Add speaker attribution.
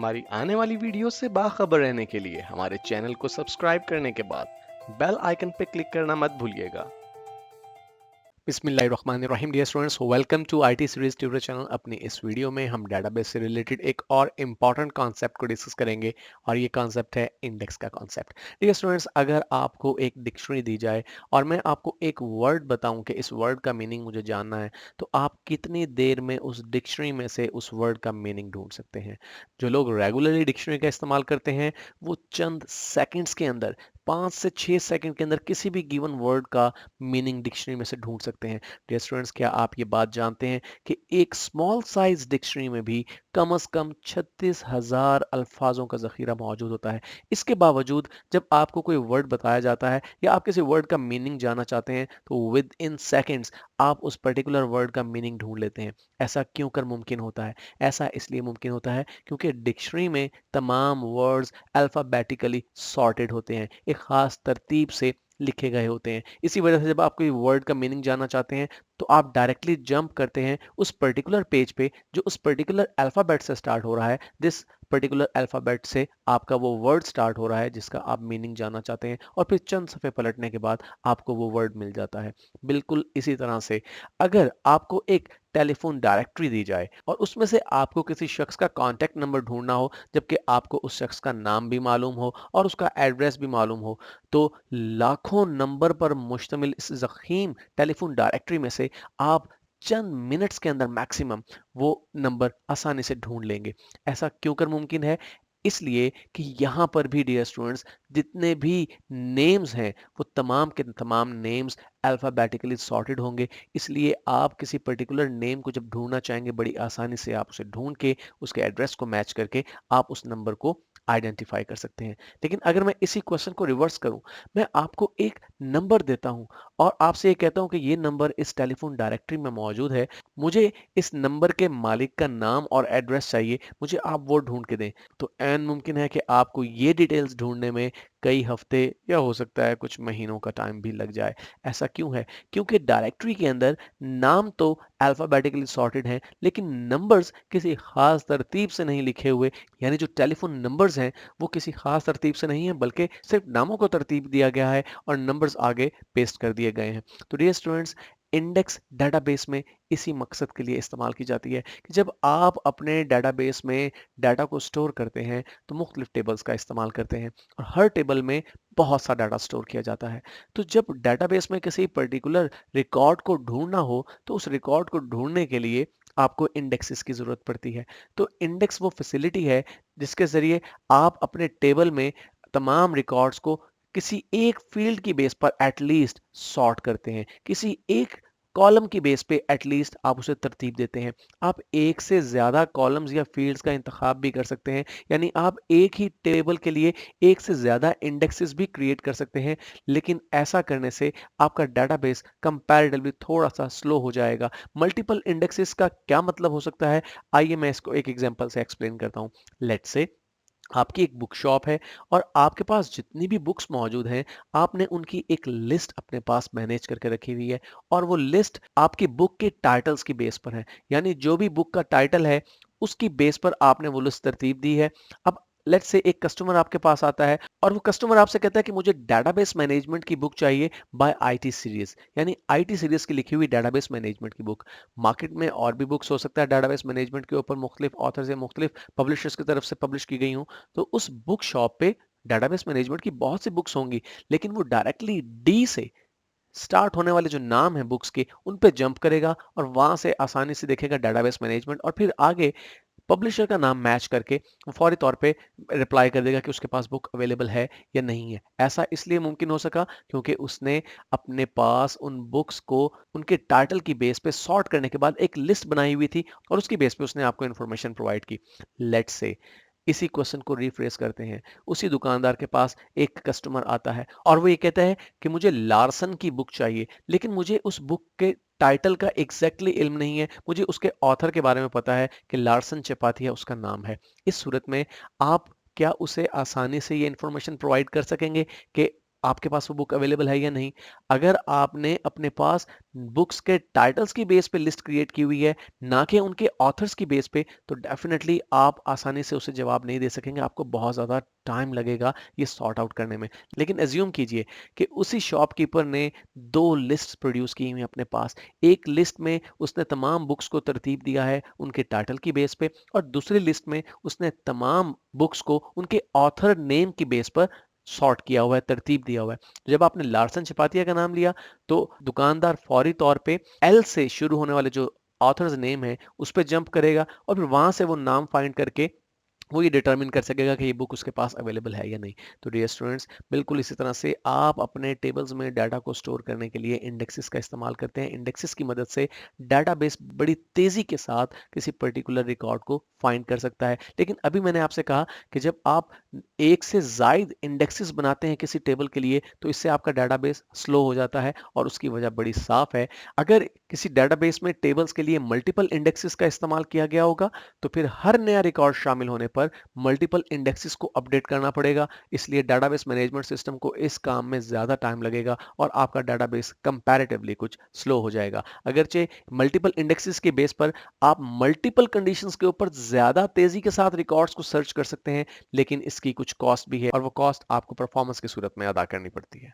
Speaker 1: हमारी आने वाली वीडियो से बाखबर रहने के लिए हमारे चैनल को सब्सक्राइब करने के बाद बेल आइकन पर क्लिक करना मत भूलिएगा। बिस्मिल्लाहिर्रहमानिर्रहीम dear students, welcome to IT series tutor channel. अपनी इस वीडियो में हम डेटाबेस से रिलेटेड एक और इम्पॉर्टेंट कॉन्सेप्ट को डिस्कस करेंगे और ये कॉन्सेप्ट है इंडेक्स का कॉन्सेप्ट। डियर स्टूडेंट्स, अगर आपको एक डिक्शनरी दी जाए और मैं आपको एक वर्ड बताऊं कि इस वर्ड का मीनिंग मुझे जानना है, तो आप कितनी देर में उस डिक्शनरी में से उस वर्ड का मीनिंग ढूंढ सकते हैं? जो लोग रेगुलरली डिक्शनरी का इस्तेमाल करते हैं वो चंद सेकेंड्स के अंदर 5 से 6 सेकंड के अंदर किसी भी गिवन वर्ड का मीनिंग डिक्शनरी में से ढूंढ सकते हैं। डियर स्टूडेंट्स, क्या आप ये बात जानते हैं कि एक स्मॉल साइज डिक्शनरी में भी कम से कम 36,000 अल्फाजों का जखीरा मौजूद होता है। इसके बावजूद जब आपको कोई वर्ड बताया जाता है या आप किसी वर्ड का मीनिंग जानना चाहते हैं तो विद इन सेकेंड्स आप उस पर्टिकुलर वर्ड का मीनिंग ढूंढ लेते हैं। ऐसा क्यों कर मुमकिन होता है? ऐसा इसलिए मुमकिन होता है क्योंकि डिक्शनरी में तमाम वर्ड्स अल्फाबेटिकली सॉर्टेड होते हैं, एक खास तरतीब से लिखे गए होते हैं। इसी वजह से जब आप कोई वर्ड का मीनिंग जानना चाहते हैं तो आप डायरेक्टली जंप करते हैं उस पर्टिकुलर पेज पे जो उस पर्टिकुलर अल्फाबेट से स्टार्ट हो रहा है। दिस पर्टिकुलर अल्फाबेट से आपका वो वर्ड स्टार्ट हो रहा है जिसका आप मीनिंग जानना चाहते हैं और फिर चंद सफ़े पलटने के बाद आपको वो वर्ड मिल जाता है। बिल्कुल इसी तरह से अगर आपको एक टेलीफोन डायरेक्टरी दी जाए और उसमें से आपको किसी शख्स का कॉन्टैक्ट नंबर ढूंढना हो, जबकि आपको उस शख्स का नाम भी मालूम हो और उसका एड्रेस भी मालूम हो, तो लाखों नंबर पर मुश्तमिल इस ज़ख़ीम टेलीफोन डायरेक्टरी में से आप चंद मिनट्स के अंदर मैक्सिमम वो नंबर आसानी से ढूंढ लेंगे। ऐसा क्यों कर मुमकिन है? इसलिए कि यहाँ पर भी डियर स्टूडेंट्स जितने भी नेम्स हैं वो तमाम के तमाम नेम्स अल्फ़ाबेटिकली सॉर्टेड होंगे। इसलिए आप किसी पर्टिकुलर नेम को जब ढूंढना चाहेंगे बड़ी आसानी से आप उसे ढूंढ के उसके एड्रेस को मैच करके आप उस नंबर को आइडेंटिफाई कर सकते हैं। लेकिन अगर मैं इसी क्वेश्चन को रिवर्स करूं, मैं आपको एक नंबर देता हूं और आपसे ये कहता हूं कि ये नंबर इस टेलीफोन डायरेक्टरी में मौजूद है, मुझे इस नंबर के मालिक का नाम और एड्रेस चाहिए, मुझे आप वो ढूंढ के दें, तो ऐन मुमकिन है कि आपको ये डिटेल्स ढूंढने में कई हफ्ते या हो सकता है कुछ महीनों का टाइम भी लग जाए। ऐसा क्यों है? क्योंकि डायरेक्टरी के अंदर नाम तो अल्फाबेटिकली सॉर्टेड हैं लेकिन नंबर्स किसी खास तरतीब से नहीं लिखे हुए। यानी जो टेलीफोन नंबर्स हैं वो किसी खास तरतीब से नहीं है बल्कि सिर्फ नामों को तरतीब दिया गया है और नंबर्स आगे पेस्ट कर दिए गए हैं। तो डियर स्टूडेंट्स, इंडेक्स डेटाबेस में इसी मकसद के लिए इस्तेमाल की जाती है कि जब आप अपने डेटाबेस में डाटा को स्टोर करते हैं तो मुख्तलिफ टेबल्स का इस्तेमाल करते हैं और हर टेबल में बहुत सा डाटा स्टोर किया जाता है। तो जब डेटाबेस में किसी पर्टिकुलर रिकॉर्ड को ढूंढना हो तो उस रिकॉर्ड को ढूंढने के लिए आपको इंडेक्सेस की ज़रूरत पड़ती है। तो इंडेक्स वो फैसिलिटी है जिसके ज़रिए आप अपने टेबल में तमाम रिकॉर्ड्स को किसी एक फील्ड की बेस पर एटलीस्ट सॉर्ट करते हैं, किसी एक कॉलम की बेस पे एटलीस्ट आप उसे तरतीब देते हैं। आप एक से ज़्यादा कॉलम्स या फील्ड्स का इंतखाब भी कर सकते हैं, यानी आप एक ही टेबल के लिए एक से ज़्यादा इंडेक्सेस भी क्रिएट कर सकते हैं, लेकिन ऐसा करने से आपका डेटाबेस कंपैरेटिवली थोड़ा सा स्लो हो जाएगा। मल्टीपल इंडेक्सेस का क्या मतलब हो सकता है? आइए मैं इसको एक एग्जांपल से एक्सप्लेन करता हूँ। लेट्स से आपकी एक बुक शॉप है और आपके पास जितनी भी बुक्स मौजूद हैं आपने उनकी एक लिस्ट अपने पास मैनेज करके रखी हुई है और वो लिस्ट आपकी बुक के टाइटल्स की बेस पर है। यानी जो भी बुक का टाइटल है उसकी बेस पर आपने वो लिस्ट तरतीब दी है। अब लेट्स से एक कस्टमर आपके पास आता है और वो कस्टमर आपसे कहता है कि मुझे डेटाबेस मैनेजमेंट की बुक चाहिए बाय आईटी सीरीज, यानी आईटी सीरीज की लिखी हुई डेटाबेस मैनेजमेंट की बुक। मार्केट में और भी बुक्स हो सकता है डेटाबेस मैनेजमेंट के ऊपर मुख्तलिफ ऑथर्स या मुख्तलिफ पब्लिशर्स की तरफ से पब्लिश की गई हूँ। तो उस बुक शॉप पे डेटाबेस मैनेजमेंट की बहुत सी बुक्स होंगी, लेकिन वो डायरेक्टली डी से स्टार्ट होने वाले जो नाम है बुक्स के उन पे जंप करेगा और वहां से आसानी से देखेगा डेटाबेस मैनेजमेंट और फिर आगे पब्लिशर का नाम मैच करके वो फौरी तौर पे रिप्लाई कर देगा कि उसके पास बुक अवेलेबल है या नहीं है। ऐसा इसलिए मुमकिन हो सका क्योंकि उसने अपने पास उन बुक्स को उनके टाइटल की बेस पे सॉर्ट करने के बाद एक लिस्ट बनाई हुई थी और उसकी बेस पे उसने आपको इन्फॉर्मेशन प्रोवाइड की। लेट्स से इसी क्वेश्चन को रिफ्रेश करते हैं। उसी दुकानदार के पास एक कस्टमर आता है और वो ये कहता है कि मुझे लार्सन की बुक चाहिए, लेकिन मुझे उस बुक के टाइटल का एग्जैक्टली इल्म नहीं है, मुझे उसके ऑथर के बारे में पता है कि लार्सन चपाथिया उसका नाम है। इस सूरत में आप क्या उसे आसानी से ये इंफॉर्मेशन प्रोवाइड कर सकेंगे कि आपके पास वो बुक अवेलेबल है या नहीं। अगर आपने अपने पास बुक्स के टाइटल्स की बेस पे लिस्ट क्रिएट की हुई है, ना कि उनके ऑथर्स की बेस पे, तो डेफिनेटली आप आसानी से उसे जवाब नहीं दे सकेंगे। आपको बहुत ज़्यादा टाइम लगेगा ये सॉर्ट आउट करने में। लेकिन एज्यूम कीजिए कि उसी शॉपकीपर ने 2 लिस्ट्स प्रोड्यूस की हुई हैं अपने पास। एक लिस्ट में उसने तमाम बुक्स को तरतीब दिया है उनके टाइटल की बेस पे, और दूसरी लिस्ट में उसने तमाम बुक्स को उनके ऑथर नेम की बेस पर सॉर्ट किया हुआ है, तरतीब दिया हुआ है। जब आपने लार्सन छिपातिया का नाम लिया, तो दुकानदार फौरी तौर पे एल से शुरू होने वाले जो ऑथर्स नेम है उस पे जंप करेगा, और फिर वहां से वो नाम फाइंड करके वो ये डिटरमिन कर सकेगा कि ये बुक उसके पास अवेलेबल है या नहीं। तो डियर स्टूडेंट्स, बिल्कुल इसी तरह से आप अपने टेबल्स में डाटा को स्टोर करने के लिए इंडेक्सेस का इस्तेमाल करते हैं। इंडेक्सेस की मदद से डाटाबेस बड़ी तेजी के साथ किसी पर्टिकुलर रिकॉर्ड को फाइंड कर सकता है। लेकिन अभी मैंने आपसे कहा कि जब आप एक से ज़ायद इंडेक्सेस बनाते हैं किसी टेबल के लिए, तो इससे आपका डाटाबेस स्लो हो जाता है, और उसकी वजह बड़ी साफ है। अगर किसी डाटाबेस में टेबल्स के लिए मल्टीपल इंडेक्सेस का इस्तेमाल किया गया होगा, तो फिर हर नया रिकॉर्ड शामिल होने पर मल्टीपल इंडेक्सेस को अपडेट करना पड़ेगा। इसलिए डाटाबेस मैनेजमेंट सिस्टम को इस काम में ज़्यादा टाइम लगेगा, और आपका डाटाबेस कंपैरेटिवली कुछ स्लो हो जाएगा। अगरचे मल्टीपल इंडेक्सेस के बेस पर आप मल्टीपल कंडीशंस के ऊपर ज़्यादा तेज़ी के साथ रिकॉर्ड्स को सर्च कर सकते हैं, लेकिन इसकी कुछ कॉस्ट भी है, और वो कॉस्ट आपको परफॉर्मेंस की सूरत में अदा करनी पड़ती है।